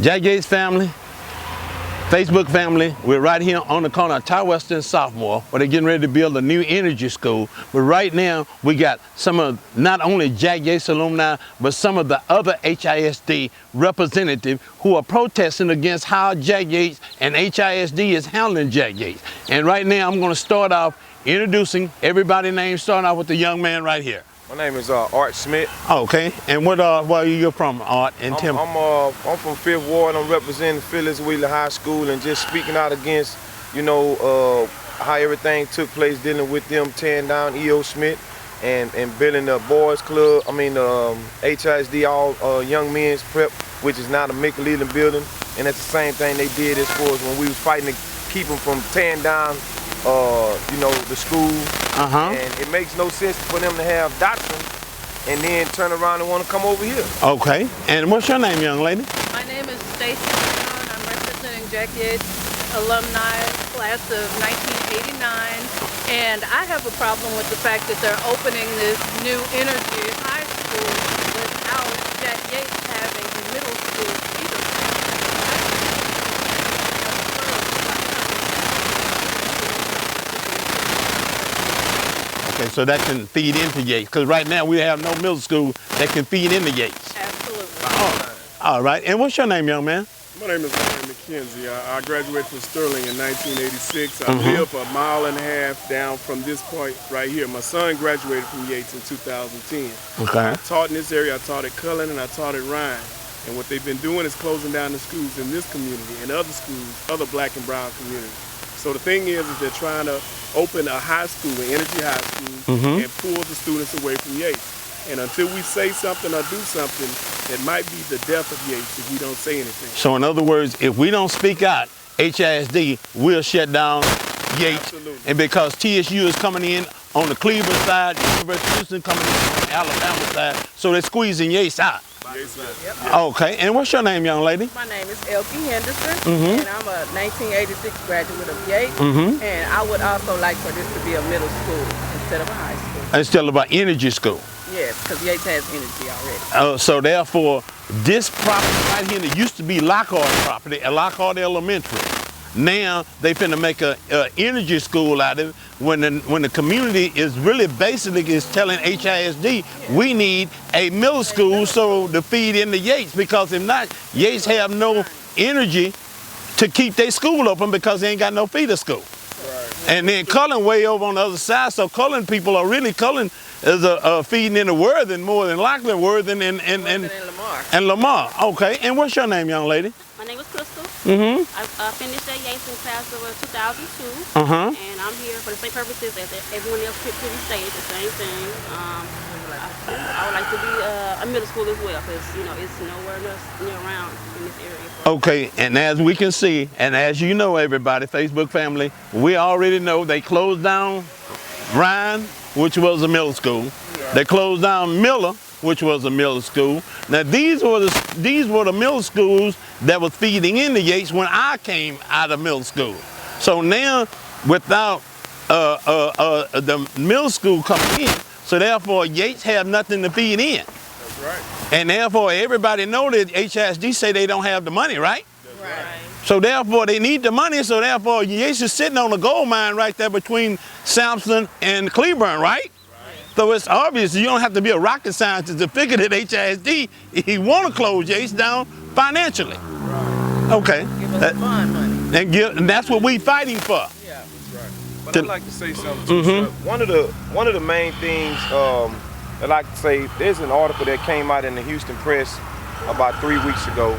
Jack Yates family, Facebook family, we're right here on the corner of Western and Sophomore, where they're getting ready to build a new energy school. But right now, we got some of not only Jack Yates alumni, but some of the other HISD representatives who are protesting against how Jack Yates and HISD is handling Jack Yates. And right now, I'm going to start off introducing everybody's name, starting off with the young man right here. My name is Art Smith. Okay, and where are you from, Art and Tim? I'm from 5th Ward. I'm representing Phyllis Wheeler High School and just speaking out against, how everything took place dealing with them tearing down E.O. Smith and building the boys club. HISD, all young men's prep, which is now the Mick building. And that's the same thing they did as far as when we was fighting to keep them from tearing down the school. And it makes no sense for them to have doctrine and then turn around and want to come over here. Okay, and what's your name, young lady? My name is Stacy Brown. I'm representing Jack Yates alumni class of 1989, and I have a problem with the fact that they're opening this new energy high school without Jack Yates having middle school either. Okay, so that can feed into Yates, because right now we have no middle school that can feed into Yates. Absolutely. All right, and what's your name, young man? My name is Ryan McKenzie. I graduated from Sterling in 1986. I live a mile and a half down from this point right here. My son graduated from Yates in 2010. Okay. I taught in this area. I taught at Cullen and I taught at Ryan. And what they've been doing is closing down the schools in this community and other schools, other black and brown communities. So the thing is they're trying to open a high school, an energy high school, and pull the students away from Yates. And until we say something or do something, it might be the death of Yates if we don't say anything. So in other words, if we don't speak out, HISD will shut down Yates. Absolutely. And because TSU is coming in on the Cleveland side, University of Houston coming in on the Alabama side, so they're squeezing Yates out. Okay, and what's your name, young lady? My name is Elkie Henderson, and I'm a 1986 graduate of Yates, and I would also like for this to be a middle school instead of a high school. Instead of an energy school. Yes, because Yates has energy already. So therefore, this property right here that used to be Lockhart property at Lockhart Elementary, now they finna make a energy school out of it when the community is really basically is telling HISD we need a middle school so to feed into Yates, because if not, Yates have no energy to keep their school open because they ain't got no feeder school. And then Cullen way over on the other side, so Cullen people are really, Cullen is feeding into Worthing more than likely Worthing and Lamar. And Lamar. Okay, and what's your name, young lady? My name is Crystal. I finished at Yates in class of 2002. And I'm here for the same purposes as everyone else pretty stated, the same thing. I would like to be a middle school as well, because it's nowhere else near around in this area. Okay, and as we can see, and as you know, everybody, Facebook family, we already know they closed down Ryan, which was a middle school. They closed down Miller, which was a middle school. Now these were the middle schools that was feeding into Yates when I came out of middle school. So now, without the middle school coming in, so therefore Yates have nothing to feed in. That's right. And therefore everybody know that HISD say they don't have the money, right? That's right. So therefore they need the money, so therefore Yates is sitting on a gold mine right there between Sampson and Cleburne, right? So it's obvious you don't have to be a rocket scientist to figure that HISD, he want to close Yates down financially. Right. Okay. Give us the bond money. And that's what we fighting for. Yeah. That's right. But I'd like to say something too, sir. One of the main things I'd like to say, there's an article that came out in the Houston Press about 3 weeks ago,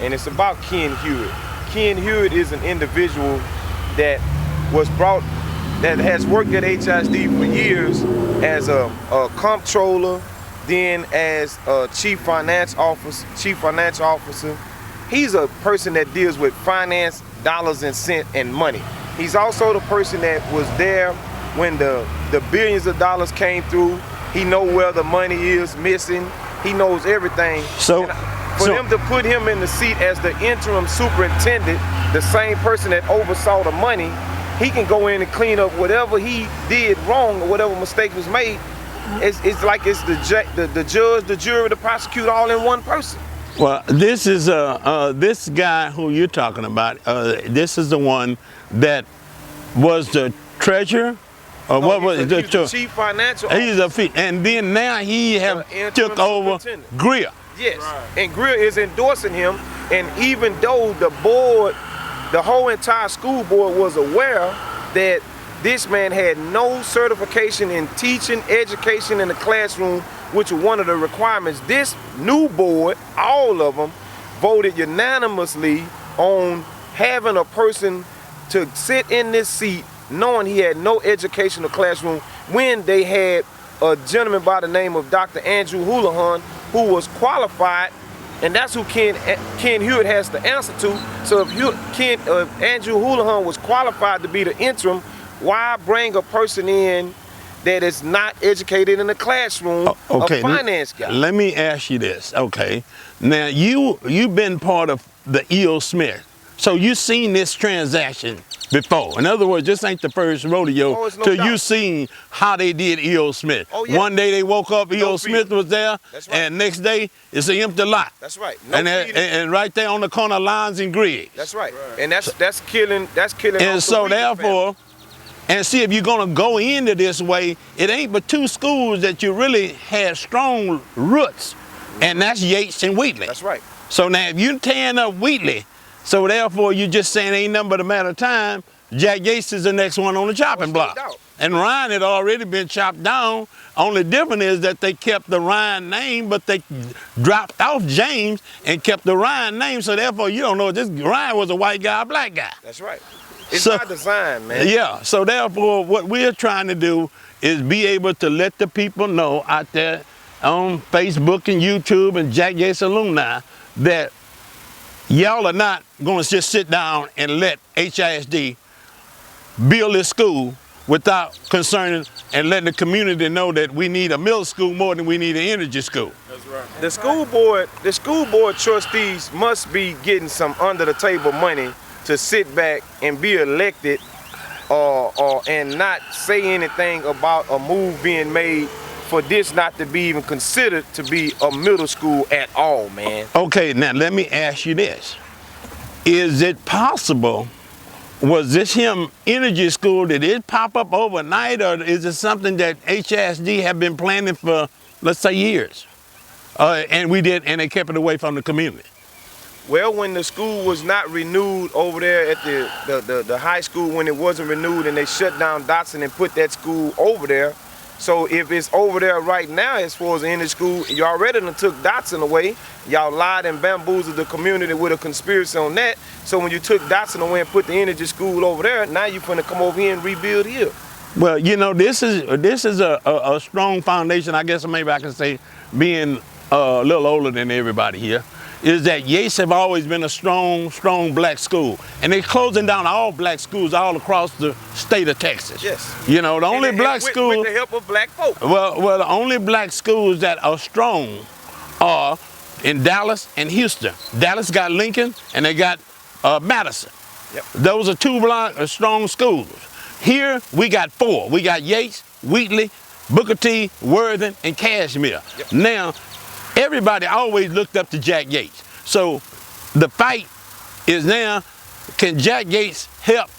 and it's about Ken Hewitt. Ken Hewitt is an individual that has worked at HISD for years as a comptroller, then as a chief financial officer. He's a person that deals with finance, dollars and cents, and money. He's also the person that was there when the billions of dollars came through. He knows where the money is missing. He knows everything. So for them to put him in the seat as the interim superintendent, the same person that oversaw the money, he can go in and clean up whatever he did wrong or whatever mistake was made. It's like it's the judge, the jury, the prosecutor, all in one person. Well, this is this guy who you're talking about. This is the one that was the treasurer, or what was it? He's the chief financial officer. And then now he have interim took over superintendent. Greer. Yes, and Greer is endorsing him. And even though the board, the whole entire school board was aware that this man had no certification in teaching, education in the classroom, which was one of the requirements, this new board, all of them, voted unanimously on having a person to sit in this seat knowing he had no educational classroom, when they had a gentleman by the name of Dr. Andrew Houlihan, who was qualified, and that's who Ken Hewitt has to answer to. So if Andrew Houlihan was qualified to be the interim, why bring a person in that is not educated in the classroom, a finance guy? Let me ask you this, okay? Now, you've been part of the E.O. Smith, so you've seen this transaction before. In other words, this ain't the first rodeo till you seen how they did E.O. Smith. Oh, yeah. One day they woke up, E.O. Smith was there, That's right. and next day it's an empty lot. That's right. And right there on the corner of Lyons and Griggs. That's right. And that's killing. And so therefore, and see, if you're gonna go into this way, it ain't but two schools that you really had strong roots, and that's Yates and Wheatley. That's right. So now if you're tearing up Wheatley, so therefore you're just saying ain't nothing but a matter of time, Jack Yates is the next one on the chopping block. And Ryan had already been chopped down. Only difference is that they kept the Ryan name, but they dropped off James and kept the Ryan name, so therefore you don't know this Ryan was a white guy, a black guy. That's right. It's by design, man. Yeah, so therefore what we're trying to do is be able to let the people know out there on Facebook and YouTube and Jack Yates alumni that y'all are not going to just sit down and let HISD build this school without concerning and letting the community know that we need a middle school more than we need an energy school. That's right. The school board trustees must be getting some under the table money to sit back and be elected and not say anything about a move being made for this not to be even considered to be a middle school at all, man. Okay, now let me ask you this. Is it possible, was this him energy school, did it pop up overnight, or is it something that HISD have been planning for, let's say, years? And they kept it away from the community? Well, when the school was not renewed over there at the high school, when it wasn't renewed and they shut down Dotson and put that school over there, so if it's over there right now as far as the energy school, you already done took Dotson away. Y'all lied and bamboozled the community with a conspiracy on that. So when you took Dotson away and put the energy school over there, now you're finna come over here and rebuild here. Well, you know, this is a strong foundation, I guess maybe I can say, being a little older than everybody here, is that Yates have always been a strong black school. And they're closing down all black schools all across the state of Texas. Yes. You know, the only black school... With the help of black folk. Well, the only black schools that are strong are in Dallas and Houston. Dallas got Lincoln and they got Madison. Yep. Those are two strong schools. Here, we got four. We got Yates, Wheatley, Booker T, Worthing, and Cashmere. Yep. Now, everybody always looked up to Jack Yates. So the fight is now, can Jack Yates help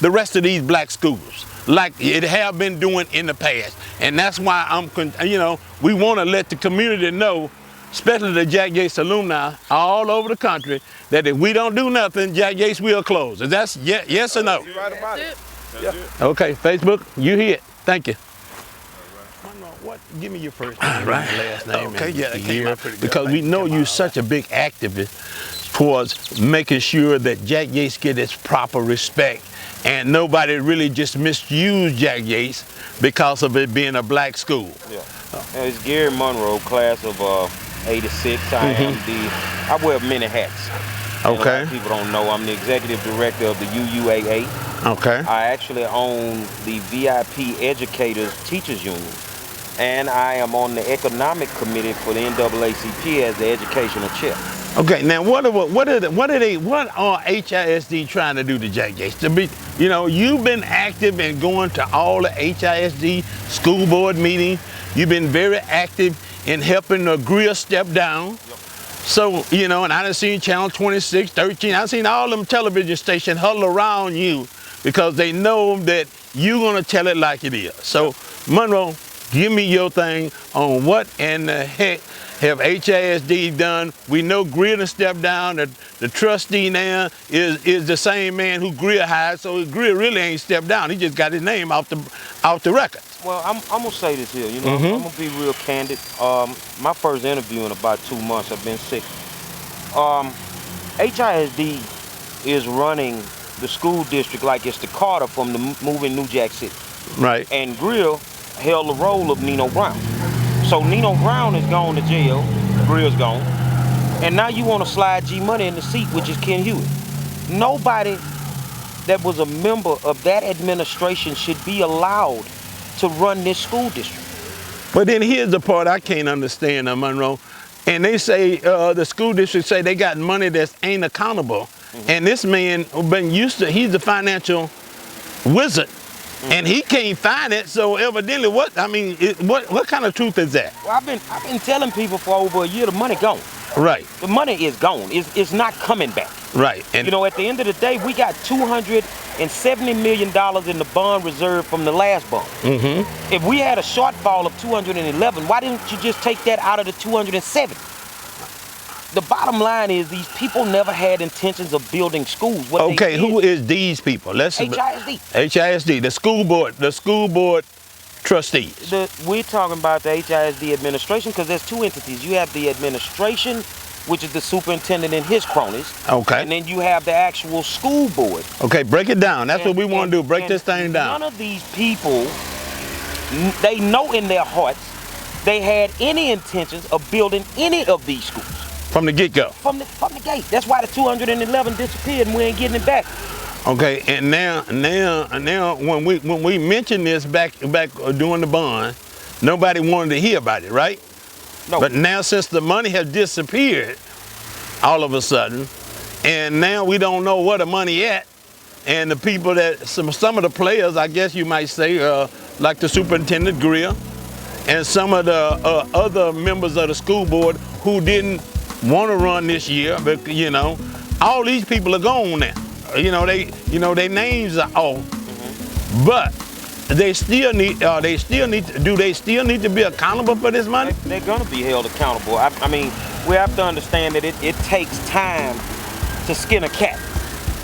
the rest of these black schools like it have been doing in the past? And that's why we want to let the community know, especially the Jack Yates alumni all over the country, that if we don't do nothing, Jack Yates will close. Is that yes or no? You're right about it. Yeah. Okay, Facebook, you hear it. Thank you. What? Give me your first name, last name, Okay, and yeah, that came out pretty good. because we know you're such a big activist towards making sure that Jack Yates get its proper respect, and nobody really just misuse Jack Yates because of it being a black school. Yeah, and it's Gary Monroe, class of '86. I wear many hats. And a lot of people don't know I'm the executive director of the UUAA. Okay. I actually own the VIP Educators Teachers Union. And I am on the economic committee for the NAACP as the educational chair. Okay, now what are HISD trying to do to Jack Yates? To be, you've been active in going to all the HISD school board meetings. You've been very active in helping Greer step down. So, you know, and I done seen Channel 26, 13, I seen all them television stations huddle around you because they know that you're gonna tell it like it is. So, Monroe, give me your thing on what in the heck have HISD done. We know Greer done stepped down. The trustee now is the same man who Greer hired, so Greer really ain't stepped down. He just got his name off the record. Well, I'm gonna say this here, you know, I'm gonna be real candid. My first interview in about 2 months, I've been sick. HISD is running the school district like it's the Carter from the movie New Jack City. Right. And Greer held the role of Nino Brown. So Nino Brown is gone to jail, Greer's gone, and now you want to slide G Money in the seat, which is Ken Hewitt. Nobody that was a member of that administration should be allowed to run this school district. But then here's the part I can't understand, Monroe. And they say, the school district say they got money that ain't accountable. And this man been used to, he's the financial wizard. And he can't find it, so evidently what kind of truth is that? Well, I've been telling people for over a year the money gone. Right. The money is gone. It's not coming back. Right. And you know, at the end of the day, we got $270 million in the bond reserve from the last bond. If we had a shortfall of 211, why didn't you just take that out of the 207? The bottom line is these people never had intentions of building schools. Okay, who is these people? HISD. HISD, the school board trustees. We're talking about the HISD administration because there's two entities. You have the administration, which is the superintendent and his cronies. Okay. And then you have the actual school board. Okay, break it down. That's what we want to do. Break this thing down. None of these people, they know in their hearts they had any intentions of building any of these schools. From the get-go. From the gate. That's why the 211 disappeared and we ain't getting it back. Okay, and now when we mentioned this back during the bond, nobody wanted to hear about it, right? No. But now since the money has disappeared all of a sudden, and now we don't know where the money at, and the people that some of the players, I guess you might say, like the superintendent Greer, and some of the other members of the school board who didn't want to run this year, but you know, all these people are gone now. Their names are off, but they still need. Do they still need to be accountable for this money? They're gonna be held accountable. I mean, we have to understand that it takes time to skin a cat.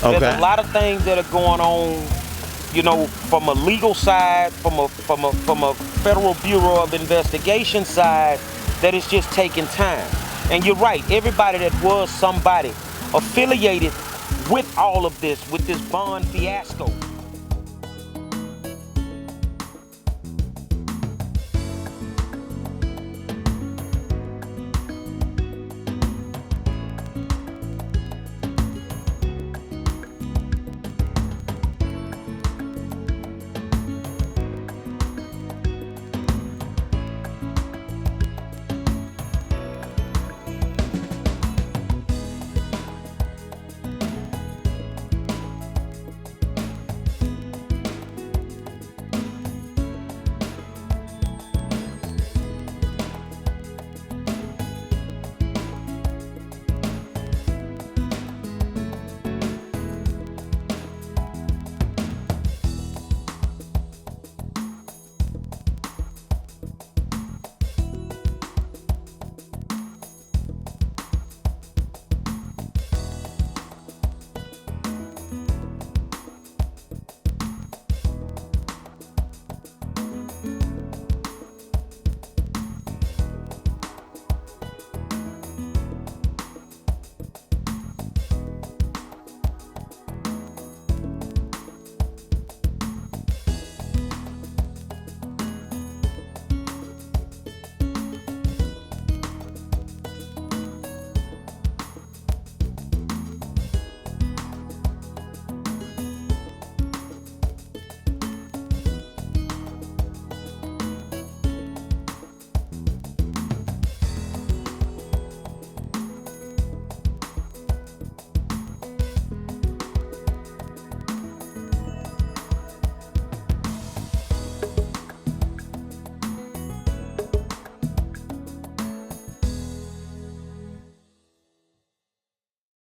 Okay. There's a lot of things that are going on, you know, from a legal side, from a Federal Bureau of Investigation side, that it's just taking time. And you're right, everybody that was somebody affiliated with all of this, with this bond fiasco,